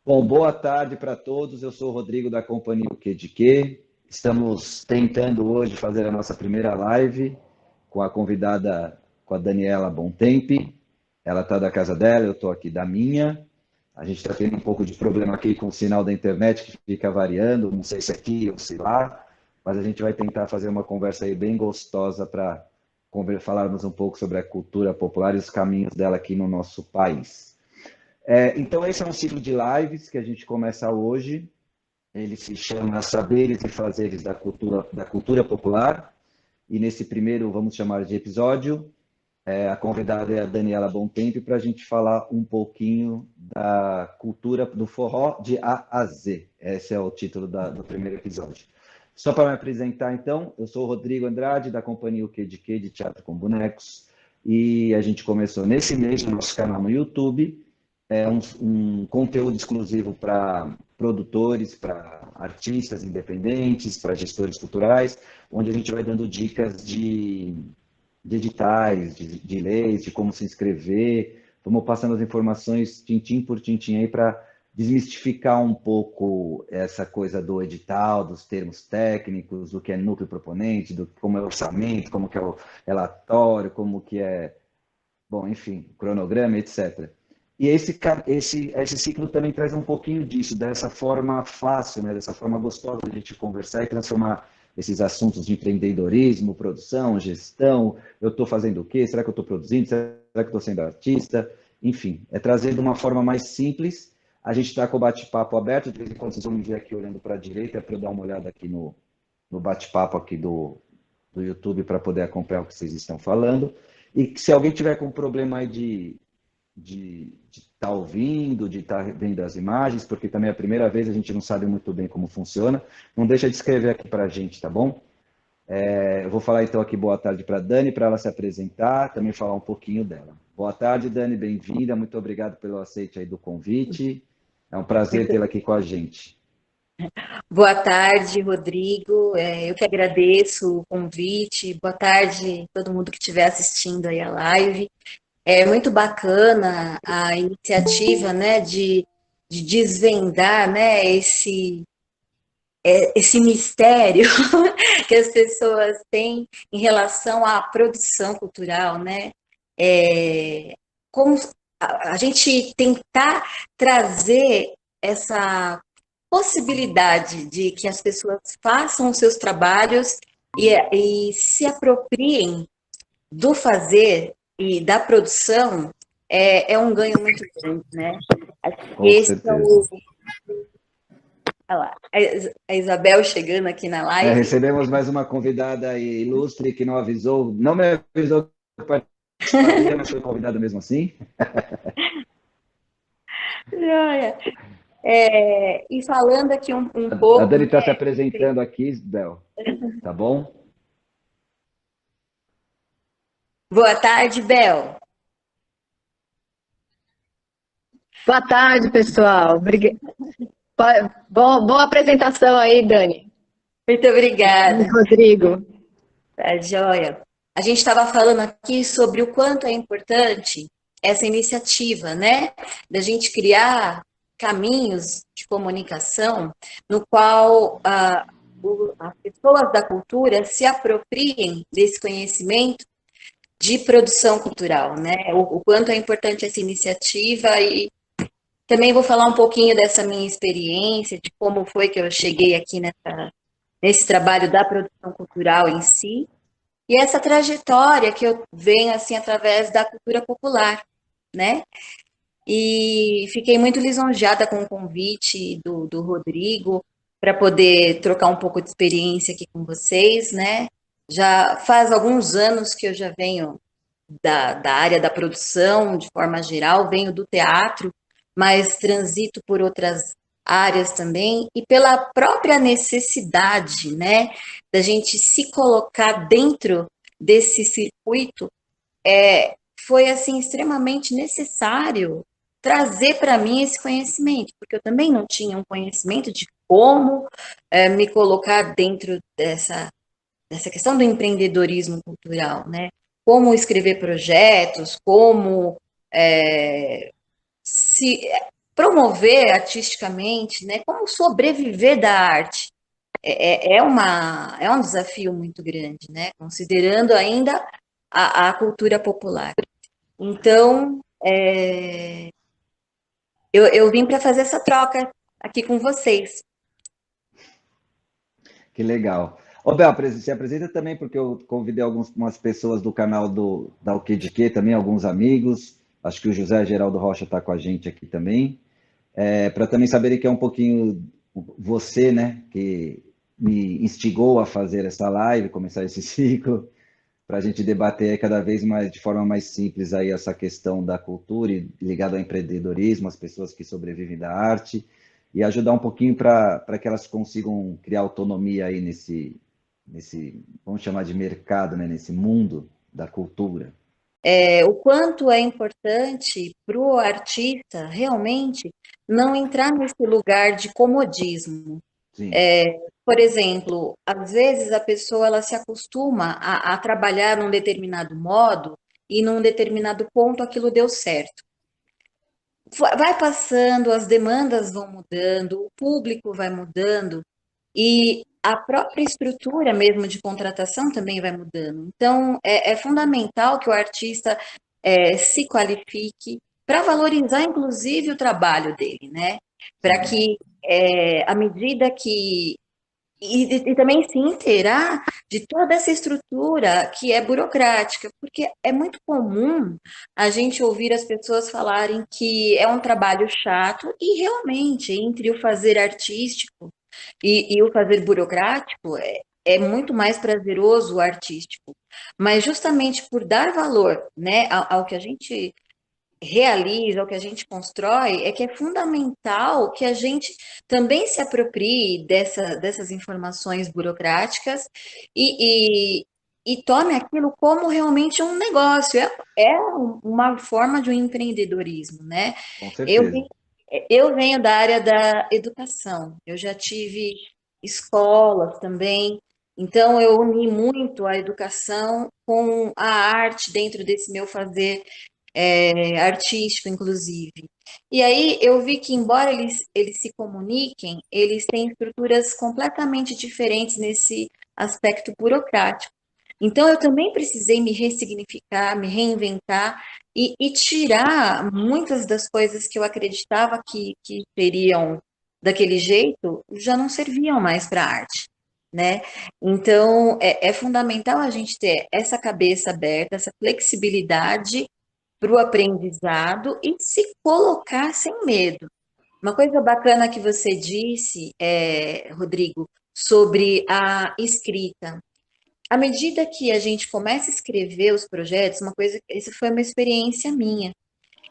Bom, boa tarde para todos. Eu sou o Rodrigo da companhia O Que de Que. Estamos tentando hoje fazer a nossa primeira live com a convidada, com a Daniela Bontempi. Ela está da casa dela, eu estou aqui da minha. A gente está tendo um pouco de problema aqui com o sinal da internet que fica variando, não sei se aqui ou se lá, mas a gente vai tentar fazer uma conversa aí bem gostosa para falarmos um pouco sobre a cultura popular e os caminhos dela aqui no nosso país. Então, esse é um ciclo de lives que a gente começa hoje. Ele se chama Saberes e Fazeres da cultura Popular. E nesse primeiro, vamos chamar de episódio, a convidada é a Daniela Bontempi para a gente falar um pouquinho da cultura do forró de A a Z. Esse é o título do primeiro episódio. Só para me apresentar, então, eu sou o Rodrigo Andrade, da companhia O Que de Que, de Teatro com Bonecos, e a gente começou nesse mês no nosso canal no YouTube, um conteúdo exclusivo para produtores, para artistas independentes, para gestores culturais, onde a gente vai dando dicas de editais, de leis, de como se inscrever. Vamos passando as informações tintim por tintim aí para desmistificar um pouco essa coisa do edital, dos termos técnicos, do que é núcleo proponente, como é o orçamento, como que é o relatório, como que é, bom, enfim, cronograma, etc. E esse ciclo também traz um pouquinho disso, dessa forma fácil, né, dessa forma gostosa de a gente conversar e transformar esses assuntos de empreendedorismo, produção, gestão, eu estou fazendo o quê? Será que eu estou produzindo? Será que eu estou sendo artista? Enfim, é trazer de uma forma mais simples. A gente está com o bate-papo aberto, de vez em quando vocês vão me ver aqui olhando para a direita, para eu dar uma olhada aqui no bate-papo aqui do YouTube para poder acompanhar o que vocês estão falando. E se alguém tiver com problema aí de estar ouvindo, de estar vendo as imagens, porque também é a primeira vez, a gente não sabe muito bem como funciona, não deixa de escrever aqui para a gente, tá bom? Eu vou falar então aqui boa tarde para a Dani, para ela se apresentar, também falar um pouquinho dela. Boa tarde, Dani, bem-vinda, muito obrigado pelo aceite aí do convite, é um prazer tê-la aqui com a gente. Boa tarde, Rodrigo. Eu que agradeço o convite. Boa tarde, todo mundo que estiver assistindo aí a live. É muito bacana a iniciativa, né, de desvendar, né, esse mistério que as pessoas têm em relação à produção cultural, né? É, como a gente tentar trazer essa possibilidade de que as pessoas façam os seus trabalhos e se apropriem do fazer e da produção é um ganho muito grande, né? Acho que Com esse é certeza. olha lá, a Isabel chegando aqui na live. Recebemos mais uma convidada ilustre que não avisou, não me avisou que participaria, mas foi convidada mesmo assim. Olha, e falando aqui um A pouco, Dani né? está se apresentando aqui, Bel, tá bom? Boa tarde, Bel. Boa tarde, pessoal. Boa apresentação aí, Dani. Muito E obrigada. Rodrigo. Tá joia. A gente estava falando aqui sobre o quanto é importante essa iniciativa, né? Da gente criar caminhos de comunicação no qual as pessoas da cultura se apropriem desse conhecimento de produção cultural, né? O quanto é importante essa iniciativa e também vou falar um pouquinho dessa minha experiência, de como foi que eu cheguei aqui nesse trabalho da produção cultural em si. E essa trajetória que eu venho assim através da cultura popular, né? E fiquei muito lisonjeada com o convite do Rodrigo para poder trocar um pouco de experiência aqui com vocês, né? Já faz alguns anos que eu já venho da área da produção, de forma geral, venho do teatro, mas transito por outras áreas também, e pela própria necessidade, né, da gente se colocar dentro desse circuito, foi, assim, extremamente necessário trazer para mim esse conhecimento, porque eu também não tinha um conhecimento de como me colocar dentro dessa questão do empreendedorismo cultural, né? Como escrever projetos, como é, se promover artisticamente, né? Como sobreviver da arte. É um desafio muito grande, né? Considerando ainda a cultura popular. Então, eu vim para fazer essa troca aqui com vocês. Que legal. Ô, Bel, se apresenta também, porque eu convidei algumas pessoas do canal da O Que de Que também, alguns amigos. Acho que o José Geraldo Rocha está com a gente aqui também. Para também saberem que é um pouquinho você, né, que me instigou a fazer essa live, começar esse ciclo, para a gente debater cada vez mais, de forma mais simples, aí essa questão da cultura e ligado ao empreendedorismo, as pessoas que sobrevivem da arte, e ajudar um pouquinho para que elas consigam criar autonomia aí nesse, vamos chamar de mercado, né, nesse mundo da cultura. O quanto é importante para o artista realmente não entrar nesse lugar de comodismo. Sim. Por exemplo, às vezes a pessoa ela se acostuma a trabalhar num determinado modo e num determinado ponto aquilo deu certo. Vai passando, as demandas vão mudando, o público vai mudando e a própria estrutura mesmo de contratação também vai mudando. Então, é fundamental que o artista se qualifique para valorizar, inclusive, o trabalho dele, né? Para que, à medida que e também se inteirar de toda essa estrutura que é burocrática, porque é muito comum a gente ouvir as pessoas falarem que é um trabalho chato, e realmente, entre o fazer artístico e o fazer burocrático, é muito mais prazeroso o artístico. Mas justamente por dar valor, né, ao que a gente realiza, o que a gente constrói, é que é fundamental que a gente também se aproprie dessas informações burocráticas e, e tome aquilo como realmente um negócio, é uma forma de um empreendedorismo, né? Com Eu, certeza. eu venho da área da educação, eu já tive escolas também, então eu uni muito a educação com a arte dentro desse meu fazer artístico, inclusive. E aí eu vi que, embora eles se comuniquem, eles têm estruturas completamente diferentes nesse aspecto burocrático. Então, eu também precisei me ressignificar, me reinventar e tirar muitas das coisas que eu acreditava que seriam daquele jeito, já não serviam mais para a arte. Né? Então, é fundamental a gente ter essa cabeça aberta, essa flexibilidade para o aprendizado e se colocar sem medo. Uma coisa bacana que você disse, Rodrigo, sobre a escrita. À medida que a gente começa a escrever os projetos, essa foi uma experiência minha.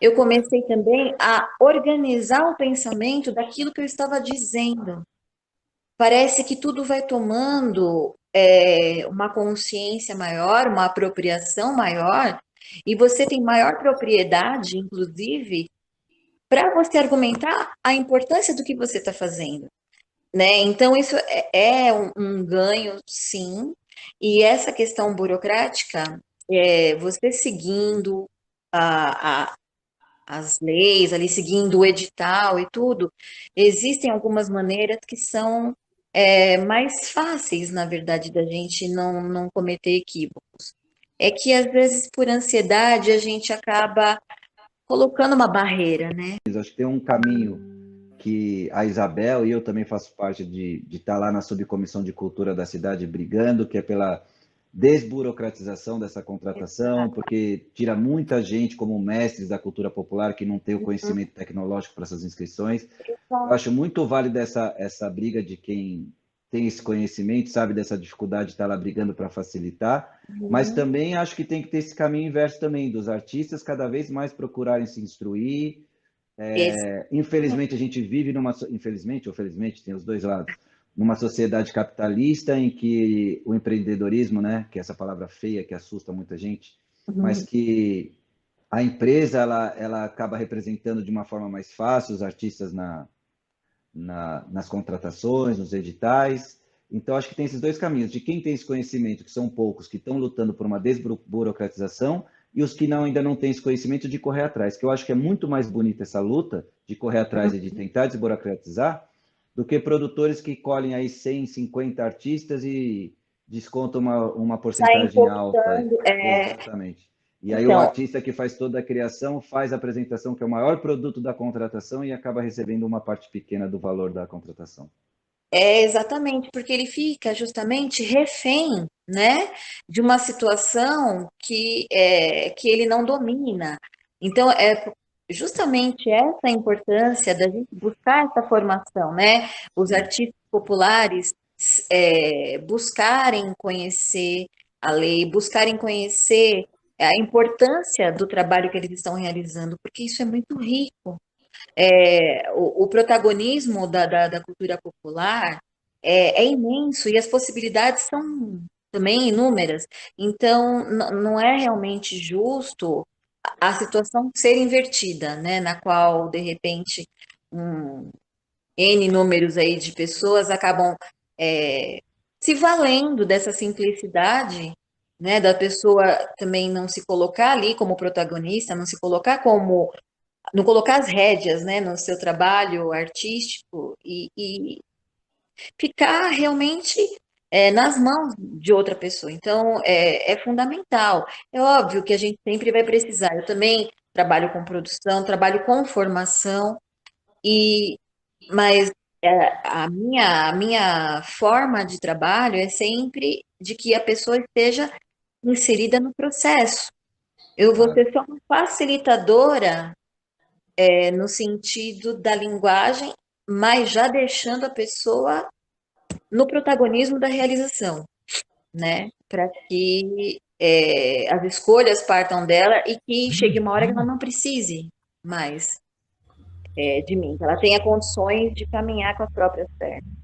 Eu comecei também a organizar o pensamento daquilo que eu estava dizendo. Parece que tudo vai tomando uma consciência maior, uma apropriação maior, e você tem maior propriedade, inclusive, para você argumentar a importância do que você está fazendo, né? Então, isso é um ganho, sim, e essa questão burocrática, você seguindo a, a- as leis, ali seguindo o edital e tudo, existem algumas maneiras que são mais fáceis, na verdade, da gente não cometer equívocos. É que, às vezes, por ansiedade, a gente acaba colocando uma barreira, né? Acho que tem um caminho que a Isabel e eu também faço parte de estar lá na subcomissão de cultura da cidade brigando, que é pela desburocratização dessa contratação, porque tira muita gente como mestres da cultura popular que não tem o conhecimento tecnológico para essas inscrições. Eu acho muito válida essa briga de quem tem esse conhecimento, sabe dessa dificuldade de estar lá brigando para facilitar, mas também acho que tem que ter esse caminho inverso também, dos artistas cada vez mais procurarem se instruir. Esse, Infelizmente, a gente vive infelizmente ou felizmente, tem os dois lados, numa sociedade capitalista em que o empreendedorismo, né, que é essa palavra feia que assusta muita gente, mas que a empresa ela acaba representando de uma forma mais fácil os artistas nas contratações, nos editais. Então, acho que tem esses dois caminhos, de quem tem esse conhecimento, que são poucos, que estão lutando por uma desburocratização, e os que não, ainda não têm esse conhecimento de correr atrás, que eu acho que é muito mais bonita essa luta de correr atrás e de tentar desburocratizar, do que produtores que colhem aí 100, 50 artistas e descontam uma Sai porcentagem alta. importando, Exatamente. E aí o então, artista que faz toda a criação faz a apresentação, que é o maior produto da contratação, e acaba recebendo uma parte pequena do valor da contratação. exatamente, porque ele fica justamente refém, né, de uma situação que ele não domina. Então, é justamente essa a importância da gente buscar essa formação, né? Os Sim. artistas populares buscarem conhecer a lei, buscarem conhecer a importância do trabalho que eles estão realizando, porque isso é muito rico. O protagonismo da cultura popular é imenso e as possibilidades são também inúmeras. Então, não é realmente justo a situação ser invertida, né? Na qual, de repente, N números aí de pessoas acabam é, se valendo dessa simplicidade, né? Da pessoa também não se colocar ali como protagonista, não se colocar como não colocar as rédeas, né, no seu trabalho artístico e ficar realmente nas mãos de outra pessoa. Então, é fundamental. É óbvio que a gente sempre vai precisar. Eu também trabalho com produção, trabalho com formação, e mas a minha forma de trabalho é sempre de que a pessoa esteja inserida no processo. Eu vou Claro. ser só uma facilitadora no sentido da linguagem, mas já deixando a pessoa no protagonismo da realização, né? Para que as escolhas partam dela e que chegue uma hora que ela não precise mais de mim, que ela tenha condições de caminhar com as próprias pernas.